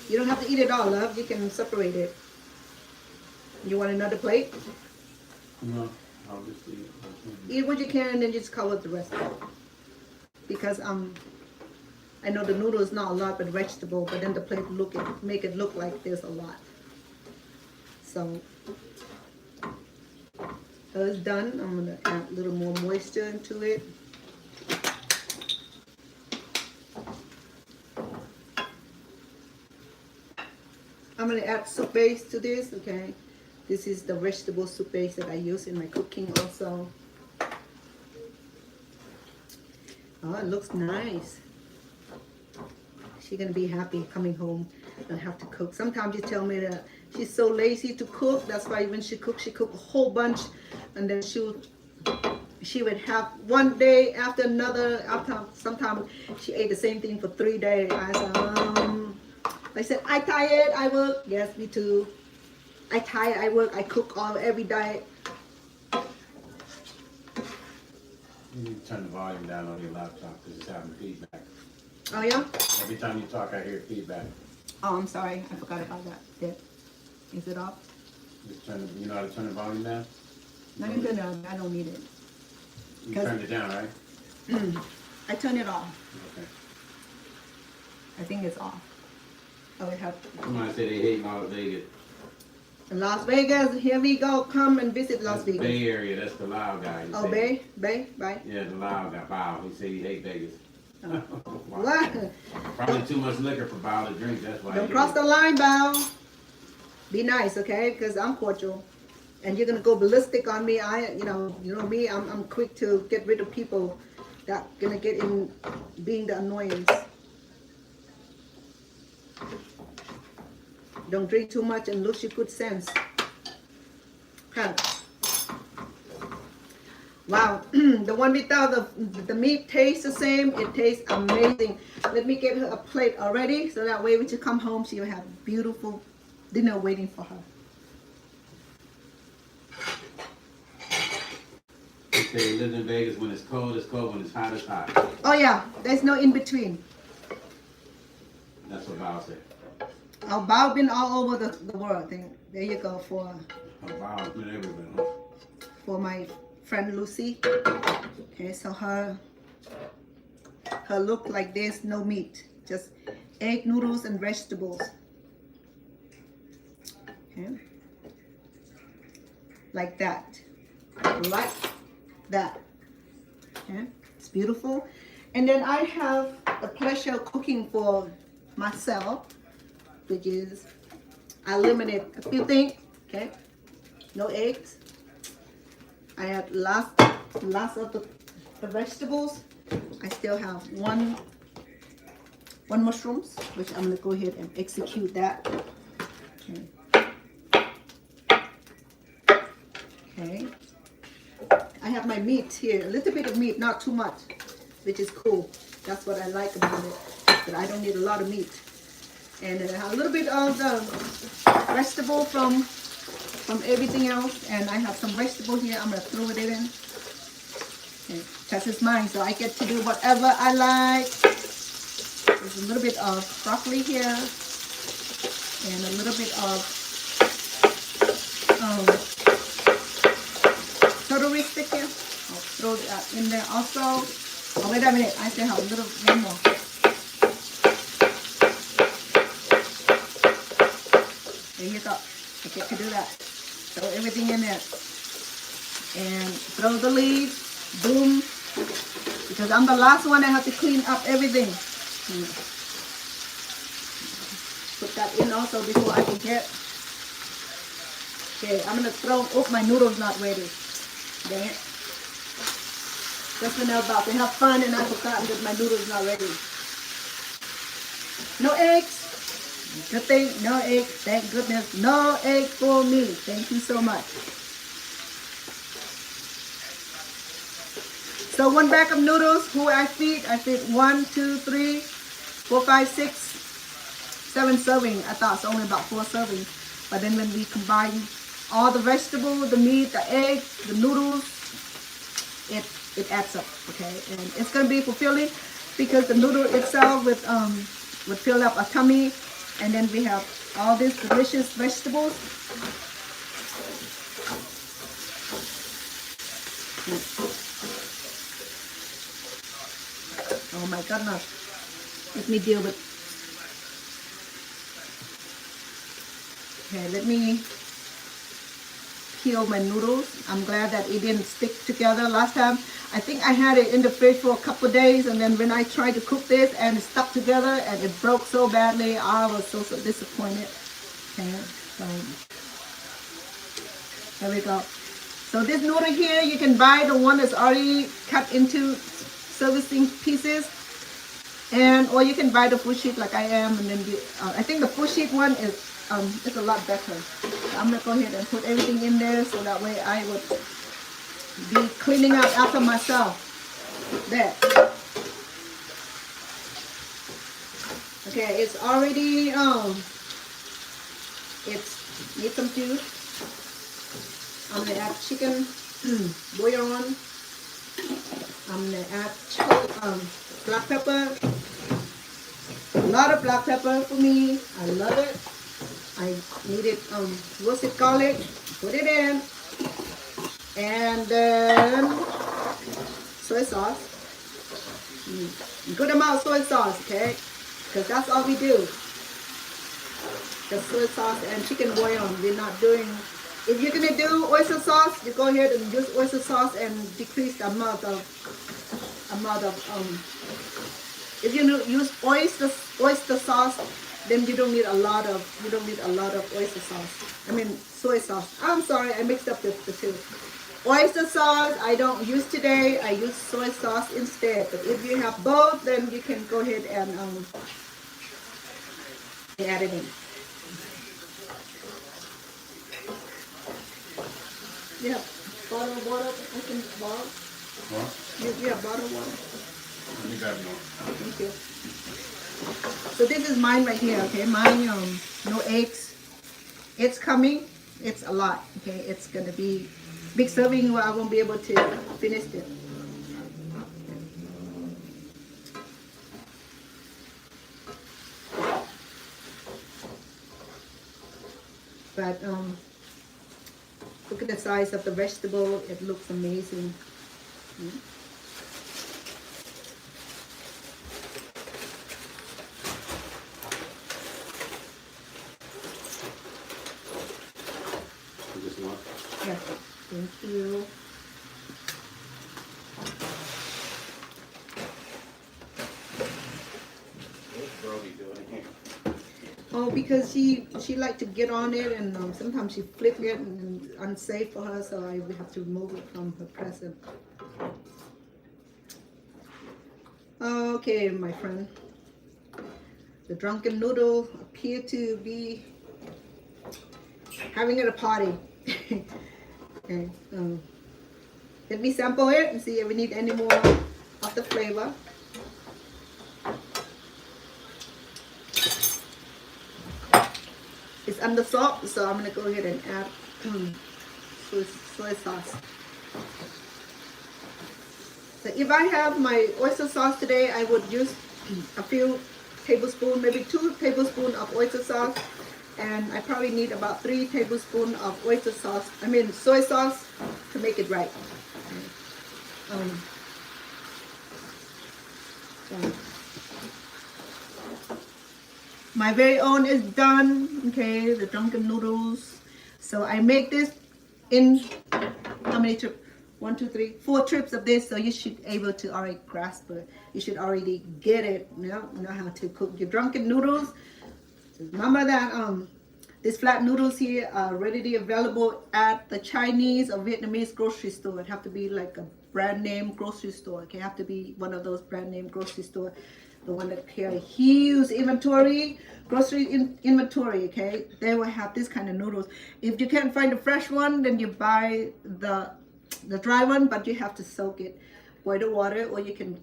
you don't have to eat it all, love. You can separate it. You want another plate? No, I'll just eat it. Eat what you can and then just cover the rest. Because I know the noodle is not a lot but vegetable, but then the plate make it look like there's a lot. So it's done. I'm gonna add a little more moisture into it. I'm gonna add soup base to this. Okay, this is the vegetable soup base that I use in my cooking also. Oh, it looks nice. She's gonna be happy coming home and have to cook. Sometimes she tell me that she's so lazy to cook. That's why when she cook a whole bunch, and then she would have one day after another. After sometimes she ate the same thing for 3 days. I said, I tired. I work. Yes, me too. I tired. I work. I cook every day. You need to turn the volume down on your laptop because it's having feedback. Oh yeah? Every time you talk, I hear feedback. Oh, I'm sorry. I forgot about that. Is it off? Just you know how to turn the volume down? No, you can. I don't need it. You turned it down, right? I turn it off. Okay. I think it's off. Oh, we have Somebody said they hate Las Vegas. Las Vegas. Here we go. Come and visit Las That's the Vegas. Bay Area. That's the loud guy. He Oh, said. Bay. Yeah, the loud guy. Bow. He said he hate Vegas. Oh. Wow. What? Probably too much liquor for Bow to drink. That's why. Don't cross the line, Bow. Be nice, okay? Because I'm cordial, and you're gonna go ballistic on me. You know me. I'm quick to get rid of people that gonna get in being the annoyance. Don't drink too much and lose your good sense. Okay. Wow, the one without the meat tastes the same. It tastes amazing. Let me get her a plate already, so that way when she come home, she will have beautiful dinner waiting for her. He said he lives in Vegas. When it's cold, it's cold. When it's hot, it's hot. Oh yeah, there's no in between. That's what Bow said. Oh, Bao been all over the world. There you go for Bow's been everywhere. Huh? for my friend Lucy. Okay, so her look like this, no meat, just egg, noodles, and vegetables. Okay, like that, like that. Okay, it's beautiful. And then I have the pleasure of cooking for myself, which is I eliminate a few things. Okay, no eggs. I have lots of the vegetables. I still have one mushrooms, which I'm gonna go ahead and execute that. Okay. I have my meat here, a little bit of meat, not too much, which is cool. That's what I like about it. But I don't need a lot of meat. And I have a little bit of the vegetable from everything else, and I have some vegetable here. I'm gonna throw it in. Okay, because it's mine, so I get to do whatever I like. There's a little bit of broccoli here, and a little bit of celery stick here. I'll throw that in there also. Oh, wait a minute, I still have a little one more. There you go. I get to do that. Throw everything in there. And throw the leaves. Boom. Because I'm the last one, I have to clean up everything. Put that in also before I forget. Okay, I'm going to throw, oh, my noodles not ready. Dang it. Just when I was about to have fun and I forgot that my noodles not ready. No eggs. Good thing, no egg. Thank goodness, no egg for me. Thank you so much. So one bag of noodles, who I feed 1, 2, 3, 4, 5, 6, 7 serving. I thought it's only about 4 servings. But then when we combine all the vegetables, the meat, the egg, the noodles, it adds up, okay? And it's gonna be fulfilling because the noodle itself would fill up a tummy. And then we have all these delicious vegetables. Oh my goodness. Let me deal with. Okay, let me peel my noodles. I'm glad that it didn't stick together last time. I think I had it in the fridge for a couple of days, and then when I tried to cook this and it stuck together and it broke so badly, I was so disappointed. Okay, so there we go. So this noodle here, you can buy the one that's already cut into servicing pieces, or you can buy the full sheet like I am, and then I think the full sheet one is a lot better. So I'm gonna go ahead and put everything in there so that way I would be cleaning up after myself. There. Okay, it's already it's need some juice. I'm gonna add chicken bouillon. I'm gonna add black pepper. A lot of black pepper for me. I love it. I needed roasted garlic. Put it in. And then soy sauce. Good amount of soy sauce, okay? Because that's all we do. the soy sauce and chicken bouillon. We're not doing. If you're gonna do oyster sauce, you go ahead and use oyster sauce and decrease the amount of if you use oyster sauce, then you don't need a lot of oyster sauce. I mean soy sauce. I'm sorry, I mixed up the two. Oyster sauce I don't use today. I use soy sauce instead. But if you have both, then you can go ahead and add it in. Yeah, bottle of water. I can borrow. What? Yeah, bottle of water. Let me grab more. Thank you. So this is mine right here, okay? Mine, no eggs. It's coming. It's a lot, okay? It's gonna be big serving where I won't be able to finish it. But look at the size of the vegetable. It looks amazing. Just one. Yeah, thank you. What's Brody doing here? Oh, because she liked to get on it, and sometimes she flip it, and it's unsafe for her, so I have to remove it from her present. Okay, my friend. The drunken noodle appear to be having it a party. Okay, let me sample it and see if we need any more of the flavor. It's under salt, so I'm gonna go ahead and add soy sauce. So if I have my oyster sauce today, I would use a few tablespoons, maybe 2 tablespoons of oyster sauce, and I probably need about 3 tablespoons of oyster sauce. I mean soy sauce to make it right. So my very own is done. Okay, the drunken noodles. So I make this in how many trips? 1, 2, 3, 4 trips of this. So you should able to already grasp it. You should already get it. You know how to cook your drunken noodles. Remember that these flat noodles here are readily available at the Chinese or Vietnamese grocery store. It have to be like a brand name grocery store. Okay, have to be one of those brand name grocery store. The one that carry huge inventory, grocery inventory, okay? They will have this kind of noodles. If you can't find a fresh one, then you buy the dry one, but you have to soak it, boil the water, or you can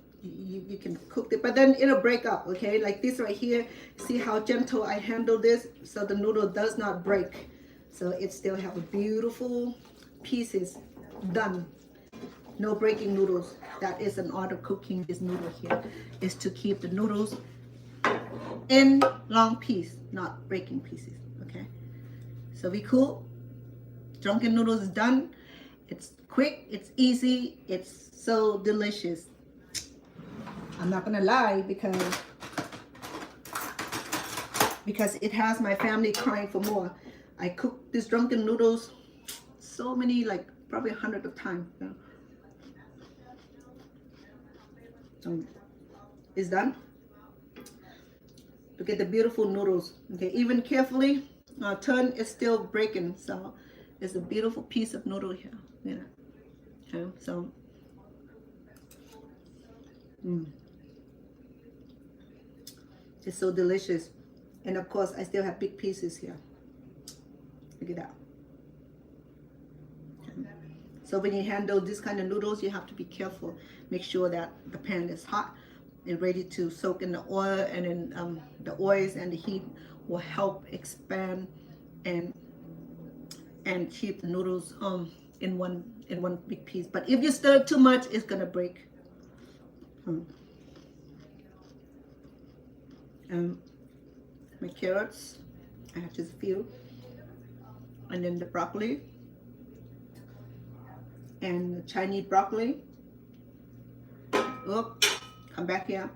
cook it, but then it'll break up, okay? Like this right here, see how gentle I handle this, so the noodle does not break. So it still have a beautiful pieces done. No breaking noodles. That is an art of cooking this noodle here, is to keep the noodles in long piece, not breaking pieces, okay? So we cool. Drunken noodles is done. It's quick, it's easy, it's so delicious. I'm not gonna lie, because it has my family crying for more. I cook this drunken noodles so many, like probably 100 of times, you know? It's done. Look at the beautiful noodles. Okay, even carefully turn is still breaking, so it's a beautiful piece of noodle here. You know, okay, so it's so delicious, and of course I still have big pieces here. Look at that. So when you handle this kind of noodles, you have to be careful. Make sure that the pan is hot and ready to soak in the oil, and then the oils and the heat will help expand and keep the noodles in one big piece. But if you stir too much, it's gonna break. My carrots, I have just a few, and then the broccoli. And the Chinese broccoli. Oh, come back here.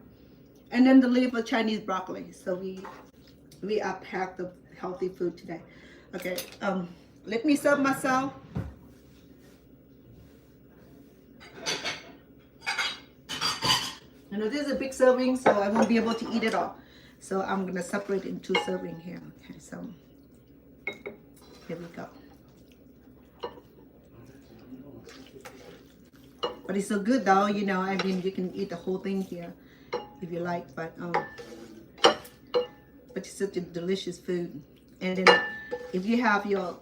And then the leaf of Chinese broccoli. So we we are packed of healthy food today. Okay, let me serve myself. You know, this is a big serving, so I won't be able to eat it all. So I'm gonna separate it in 2 servings here. Okay, so here we go. But it's so good though, you know, I mean, you can eat the whole thing here if you like, but it's such a delicious food. And then if you have your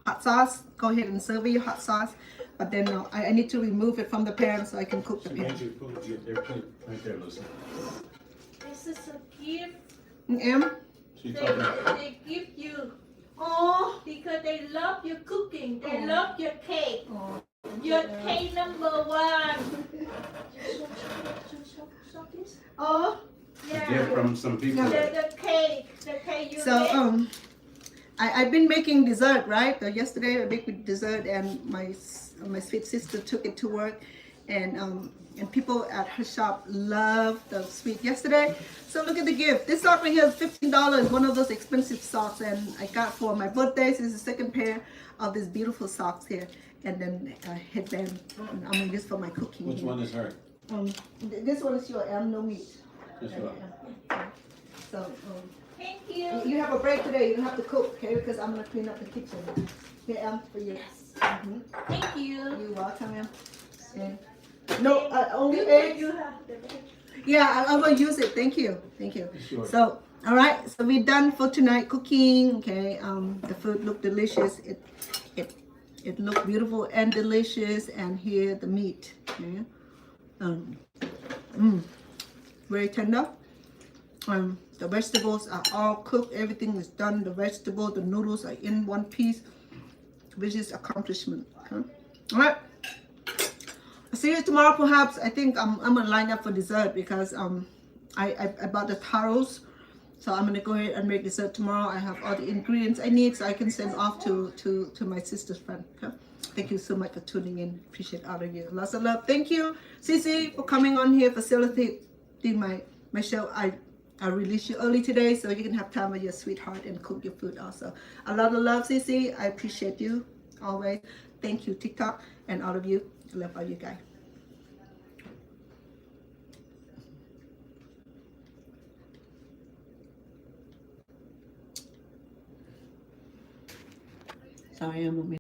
hot sauce, go ahead and serve your hot sauce. But then I need to remove it from the pan so I can cook the She pan. made you food. They're right there, Lucy. This is a gift. She told me. They give you Oh, because they love your cooking. They love your cake. oh, Your cake number 1. oh. A gift from some people. The cake you So made. I've been making dessert, right? Yesterday I baked dessert, and my sweet sister took it to work, and people at her shop love the sweet yesterday. So look at the gift. This sock right here is $15. One of those expensive socks, and I got for my birthday. This is the second pair of these beautiful socks here, and then a headband. And I'm gonna use for my cooking. Which here. one is her? This one is your no meat. This one. So. Thank you. You have a break today. You don't have to cook, okay? Because I'm gonna clean up the kitchen. Here, for you. Mhm. Thank you. You're welcome, Em. And no, only You eggs. have the bag. Yeah, I will use it. Thank you, thank you. Sure. So, all right. So we're done for tonight cooking. Okay. The food looked delicious. It looked beautiful and delicious. And here the meat. Okay. Very tender. The vegetables are all cooked. Everything is done. The vegetables, the noodles are in one piece, which is accomplishment. Okay? All right. I'll see you tomorrow. Perhaps I think I'm gonna line up for dessert because I bought the taros, so I'm gonna go ahead and make dessert tomorrow. I have all the ingredients I need, so I can send off to my sister's friend. Okay? Thank you so much for tuning in. Appreciate all of you. Lots of love. Thank you, Cici, for coming on here, facilitating my show. I released you early today so you can have time with your sweetheart and cook your food also. A lot of love, Cici. I appreciate you always. Thank you, TikTok, and all of you. I love all you guys. Sorry, I'm a